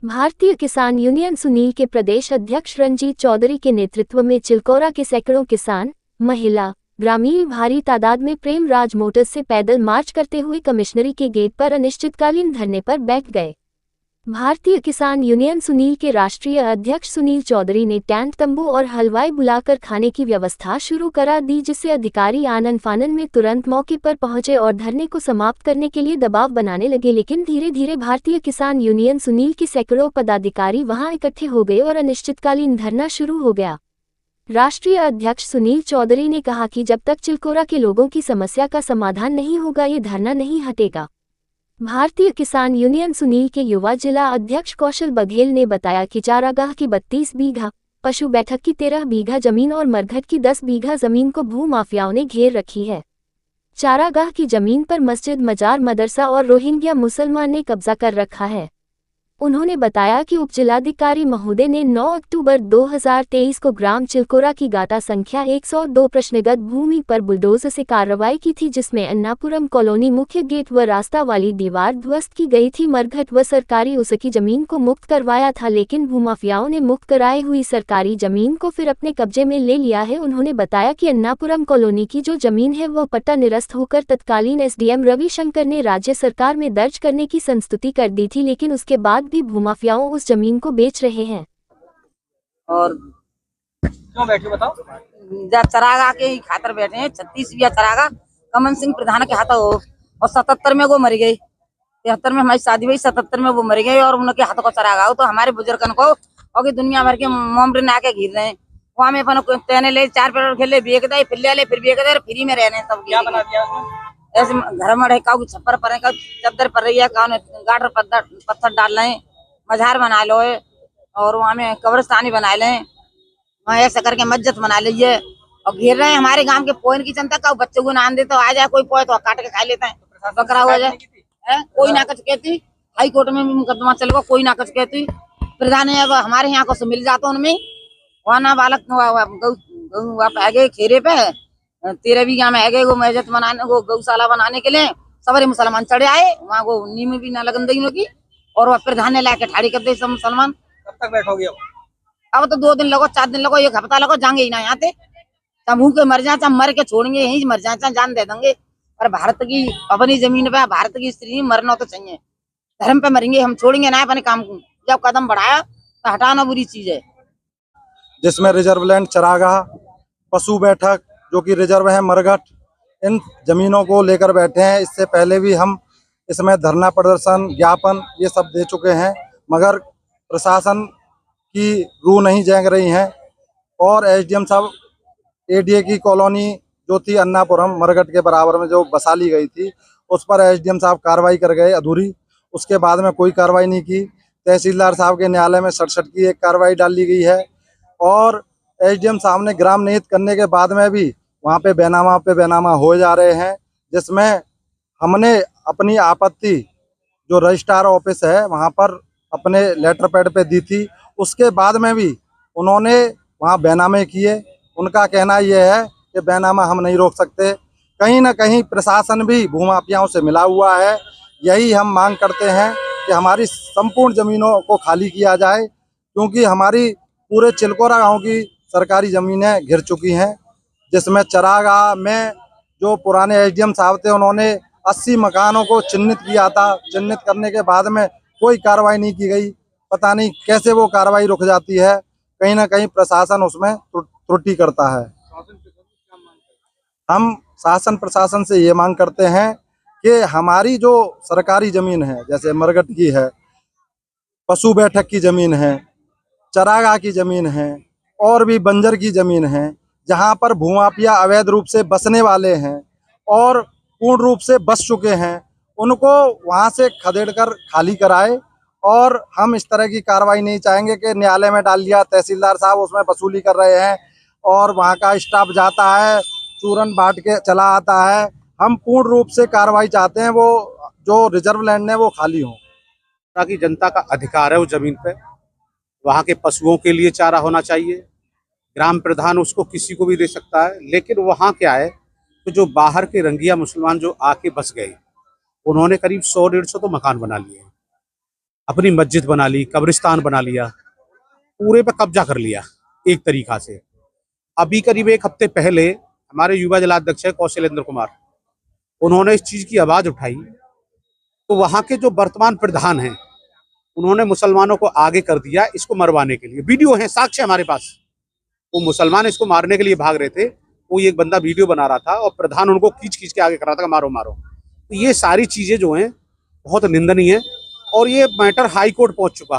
भारतीय किसान यूनियन सुनील के प्रदेश अध्यक्ष रंजीत चौधरी के नेतृत्व में चिलकोरा के सैकड़ों किसान, महिला, ग्रामीण भारी तादाद में प्रेमराज मोटर्स से पैदल मार्च करते हुए कमिश्नरी के गेट पर अनिश्चितकालीन धरने पर बैठ गए। भारतीय किसान यूनियन सुनील के राष्ट्रीय अध्यक्ष सुनील चौधरी ने टेंट तंबू और हलवाई बुलाकर खाने की व्यवस्था शुरू करा दी, जिससे अधिकारी आनन फानन में तुरंत मौके पर पहुंचे और धरने को समाप्त करने के लिए दबाव बनाने लगे। लेकिन धीरे धीरे भारतीय किसान यूनियन सुनील के सैकड़ों पदाधिकारी वहां इकट्ठे हो गए और अनिश्चितकालीन धरना शुरू हो गया। राष्ट्रीय अध्यक्ष सुनील चौधरी ने कहा कि जब तक चिलकोरा के लोगों की समस्या का समाधान नहीं होगा, ये धरना नहीं हटेगा। भारतीय किसान यूनियन सुनील के युवा जिला अध्यक्ष कौशल बघेल ने बताया कि चारागाह की 32 बीघा, पशु बैठक की 13 बीघा जमीन और मरघट की 10 बीघा जमीन को भू माफियाओं ने घेर रखी है। चारागाह की जमीन पर मस्जिद, मजार, मदरसा और रोहिंग्या मुसलमान ने कब्जा कर रखा है। उन्होंने बताया कि उपजिलाधिकारी महोदय ने 9 अक्टूबर 2023 को ग्राम चिलकोरा की गाटा संख्या 102 प्रश्नगत भूमि पर बुलडोजर से कार्रवाई की थी, जिसमें अन्नापुरम कॉलोनी मुख्य गेट व रास्ता वाली दीवार ध्वस्त की गई थी। मरघट व सरकारी उसकी जमीन को मुक्त करवाया था, लेकिन भूमाफियाओं ने मुक्त कराई हुई सरकारी जमीन को फिर अपने कब्जे में ले लिया है। उन्होंने बताया कि अन्नापुरम कॉलोनी की जो जमीन है वह पट्टा निरस्त होकर तत्कालीन एसडीएम रविशंकर ने राज्य सरकार में दर्ज करने की संस्तुति कर दी थी, लेकिन उसके बाद भी भूमाफियाओं उस जमीन को बेच रहे हैं। और क्यों बैठे बताओ? चरागा के ही खातर बैठे हैं। 36 बिया चरागा कमन सिंह प्रधान के हाथ हो और 77 में वो मर गई। 73 में हमारी शादी हुई, 77 में वो मर गए और उनके हाथों को चरागा हो। तो हमारे बुजुर्गन को और की दुनिया भर के मोमरे ना के घिर रहे हैं। वहाँ में अपन तेने ले 4 पेड़ खेले, बेच दे, फिर ले फिर बेच दे, फ्री में रहने सब। क्या बना दिया ऐसे घर में रहे, काऊ छप्पर पर है, चद्दर पर रही है, गाटर पत्थर डाल रहे हैं, मजार बना लो है और वहाँ में कब्रिस्तानी बना लें, वहाँ ऐसा करके मस्जिद बना लीजिए और घेर रहे हैं हमारे गांव के पोइन की जनता का। बच्चों को नान दे तो आ जाए, कोई पोए तो काट के खा लेते हैं, बकरा हो जाए। कोई ना कुछ कहती, हाई कोर्ट में भी मुकदमा चल गया, कोई ना कुछ कहती। प्रधान है अब हमारे यहाँ को मिल जाता उनमें। वहाँ ना बालक गए खेरे पे 13 बीघा में है वो मस्जिद बनाने, वो गौशाला बनाने के लिए सवारे मुसलमान चढ़े आए। वहाँ को नीम भी ना लगन दी उनकी और वह प्रधान ने लाके ठाड़ी कर दे सब मुसलमान। कब तक बैठोगे? अब तो 2 दिन लगो, 4 दिन लगो, 1 हफ्ता लगो, जाएंगे ही ना यहाँ से। भूख के मर जाए, मर के छोड़ेंगे, यही मर जाए, जान दे देंगे। पर भारत की अपनी जमीन पे भारत की स्त्री मरना तो चाहिए, धर्म पे मरेंगे, हम छोड़ेंगे ना अपने काम को। जब कदम बढ़ाया तो हटाना बुरी चीज है। जिसमें रिजर्व लैंड, चरागाह, पशु बैठक जो कि रिजर्व है, मरघट, इन जमीनों को लेकर बैठे हैं। इससे पहले भी हम इसमें धरना प्रदर्शन, ज्ञापन ये सब दे चुके हैं, मगर प्रशासन की रूह नहीं जैंग रही हैं। और एसडीएम साहब एडीए की कॉलोनी जो थी अन्नापुरम मरघट के बराबर में जो बसा ली गई थी, उस पर एसडीएम साहब कार्रवाई कर गए अधूरी। उसके बाद में कोई कार्रवाई नहीं की। तहसीलदार साहब के न्यायालय में 67 की एक कार्रवाई डाल ली गई है और एसडीएम साहब ने ग्राम निहित करने के बाद में भी वहाँ पे बेनामा हो जा रहे हैं, जिसमें हमने अपनी आपत्ति जो रजिस्ट्रार ऑफिस है वहाँ पर अपने लेटर पैड पे दी थी। उसके बाद में भी उन्होंने वहाँ बेनामे किए। उनका कहना यह है कि बेनामा हम नहीं रोक सकते। कहीं ना कहीं प्रशासन भी भूमाफियाओं से मिला हुआ है। यही हम मांग करते हैं कि हमारी संपूर्ण ज़मीनों को खाली किया जाए, क्योंकि हमारी पूरे चिलकोरा गाँव की सरकारी ज़मीनें घिर चुकी हैं। जिसमें चरागाह में जो पुराने एसडीएम साहब थे उन्होंने 80 मकानों को चिन्हित किया था। चिन्हित करने के बाद में कोई कार्रवाई नहीं की गई। पता नहीं कैसे वो कार्रवाई रुक जाती है। कहीं ना कहीं प्रशासन उसमें त्रुटि करता है। हम शासन प्रशासन से ये मांग करते हैं कि हमारी जो सरकारी ज़मीन है, जैसे मरघट की है, पशु बैठक की ज़मीन है, चरागाह की ज़मीन है और भी बंजर की ज़मीन है, जहाँ पर भूमाफिया अवैध रूप से बसने वाले हैं और पूर्ण रूप से बस चुके हैं, उनको वहाँ से खदेड़कर खाली कराए। और हम इस तरह की कार्रवाई नहीं चाहेंगे कि न्यायालय में डाल दिया, तहसीलदार साहब उसमें वसूली कर रहे हैं और वहाँ का स्टाफ जाता है, चूरन बांट के चला आता है। हम पूर्ण रूप से कार्रवाई चाहते हैं, वो जो रिजर्व लैंड है वो खाली हो। ताकि जनता का अधिकार है उस जमीन पे, वहाँ के पशुओं के लिए चारा होना चाहिए। ग्राम प्रधान उसको किसी को भी दे सकता है, लेकिन वहाँ क्या है तो जो बाहर के रंगिया मुसलमान जो आके बस गए, उन्होंने करीब 100-150 तो मकान बना लिए। अपनी मस्जिद बना ली, कब्रिस्तान बना लिया, पूरे पे कब्जा कर लिया एक तरीका से। अभी करीब एक हफ्ते पहले हमारे युवा जिलाध्यक्ष है कौशलेंद्र कुमार, उन्होंने इस चीज की आवाज उठाई, तो वहां के जो वर्तमान प्रधान हैं उन्होंने मुसलमानों को आगे कर दिया इसको मरवाने के लिए। वीडियो है, साक्ष्य हमारे पास। वो मुसलमान इसको मारने के लिए भाग रहे थे, वो एक बंदा वीडियो बना रहा था और प्रधान उनको खींच खींच के आगे कर रहा था, मारो मारो। तो ये सारी चीजें जो हैं बहुत निंदनीय है और ये मैटर हाई कोर्ट पहुंच चुका।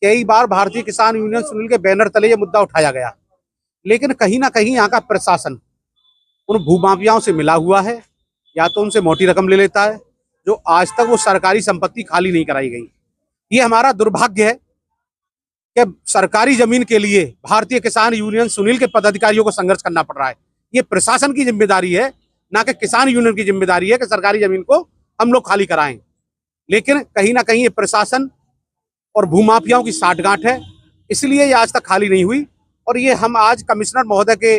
कई बार भारतीय किसान यूनियन सुनील के बैनर तले ये मुद्दा उठाया गया, लेकिन कहीं ना कहीं यहाँ का प्रशासन उन भूमाफियाओं से मिला हुआ है, या तो उनसे मोटी रकम ले लेता है, जो आज तक वो सरकारी संपत्ति खाली नहीं कराई गई। ये हमारा दुर्भाग्य है कि सरकारी जमीन के लिए भारतीय किसान यूनियन सुनील के पदाधिकारियों को संघर्ष करना पड़ रहा है। ये प्रशासन की जिम्मेदारी है, ना कि किसान यूनियन की जिम्मेदारी है कि सरकारी जमीन को हम लोग खाली कराएं। लेकिन कहीं ना कहीं ये प्रशासन और भूमाफियाओं की साठगांठ है, इसलिए ये आज तक खाली नहीं हुई। और ये हम आज कमिश्नर महोदय के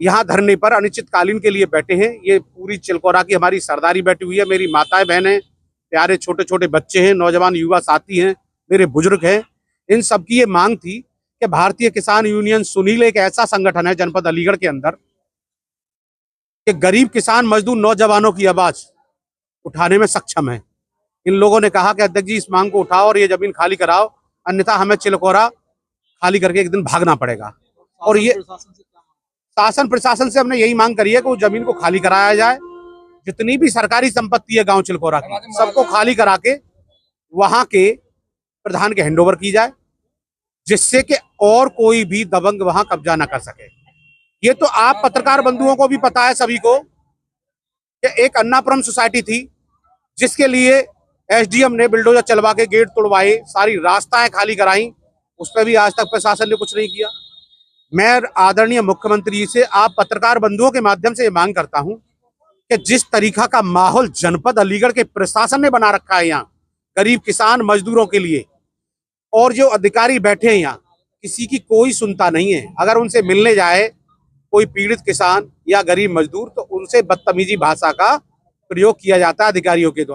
यहाँ धरने पर अनिश्चितकालीन के लिए बैठे हैं। ये पूरी चिलकोरा की हमारी सरदारी बैठी हुई है, मेरी माताएं बहनें, प्यारे छोटे छोटे बच्चे हैं, नौजवान युवा साथी हैं, मेरे बुजुर्ग हैं। इन सब की ये मांग थी कि भारतीय किसान यूनियन सुनील एक ऐसा संगठन है जनपद अलीगढ़ के अंदर कि गरीब किसान मजदूर नौजवानों की आवाज उठाने में सक्षम है। इन लोगों ने कहा कि अध्यक्ष जी इस मांग को उठाओ और ये जमीन खाली कराओ, अन्यथा हमें चिलकोरा खाली करके एक दिन भागना पड़ेगा। और ये शासन प्रशासन से हमने यही मांग करी है कि उस जमीन को खाली कराया जाए। जितनी भी सरकारी संपत्ति है गांव चिलकोरा की, सबको खाली करा के वहां के प्रधान के हैंडओवर की जाए, जिससे कि और कोई भी दबंग वहां कब्जा ना कर सके। ये तो आप पत्रकार बंधुओं को भी पता है सभी को कि एक अन्नापुरम सोसाइटी थी जिसके लिए एसडीएम ने बिल्डोजर चलवा के गेट तोड़वाए, सारी रास्ताएं खाली कराई, उस पर भी आज तक प्रशासन ने कुछ नहीं किया। मैं आदरणीय मुख्यमंत्री से, आप पत्रकार बंधुओं के माध्यम से ये मांग करता हूं कि जिस तरीका का माहौल जनपद अलीगढ़ के प्रशासन ने बना रखा है यहाँ गरीब किसान मजदूरों के लिए, और जो अधिकारी बैठे हैं यहाँ, किसी की कोई सुनता नहीं है। अगर उनसे मिलने जाए कोई पीड़ित किसान या गरीब मजदूर, तो उनसे बदतमीजी भाषा का प्रयोग किया जाता है अधिकारियों के द्वारा।